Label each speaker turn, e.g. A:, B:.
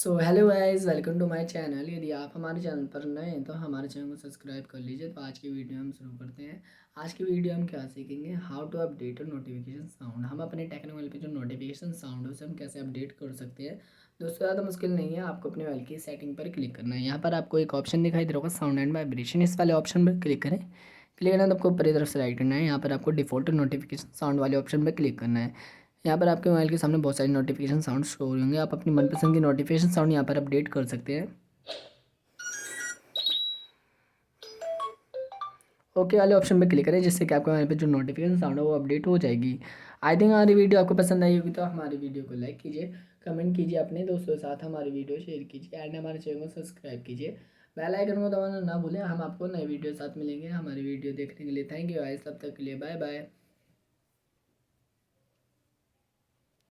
A: So hello guys, welcome to my channel. यदि आप हमारे चैनल पर नए हैं तो हमारे चैनल को सब्सक्राइब कर लीजिए। तो आज की वीडियो हम शुरू करते हैं। आज की वीडियो हम क्या सीखेंगे, how to update notification sound. हम अपने टेक्नोमोबाइल पे जो नोटिफिकेशन साउंड है उसे हम कैसे अपडेट कर सकते हैं। दोस्तों ज़्यादा मुश्किल नहीं है, आपको अपने मोबाइल की सेटिंग पर क्लिक करना है। यहाँ पर आपको एक ऑप्शन दिखाई दे रहा होगा, साउंड एंड वाइब्रेशन। इस वाले ऑप्शन पर क्लिक करें। क्लिक करना तो आपको ऊपर की तरफ स्लाइड करना है। यहाँ पर आपको डिफॉल्ट नोटिफिकेशन साउंड वाले ऑप्शन पर क्लिक करना है। यहाँ पर आपके मोबाइल के सामने बहुत सारी नोटिफिकेशन साउंड शो होंगे। आप अपनी मनपसंद की नोटिफिकेशन साउंड यहाँ पर अपडेट कर सकते हैं। ओके वाले ऑप्शन पे क्लिक करें, जिससे कि आपके मोबाइल पे जो नोटिफिकेशन साउंड है वो अपडेट हो जाएगी। आई थिंक हमारी वीडियो आपको पसंद आई होगी, तो हमारी वीडियो को लाइक कीजिए, कमेंट कीजिए, अपने दोस्तों के साथ हमारी वीडियो शेयर कीजिए एंड हमारे चैनल को सब्सक्राइब कीजिए। बेल आइकन को दबाना ना भूलें। हम आपको नई वीडियो के साथ मिलेंगे। हमारी वीडियो देखने के लिए थैंक यू गाइस। तब तक के लिए बाय बाय।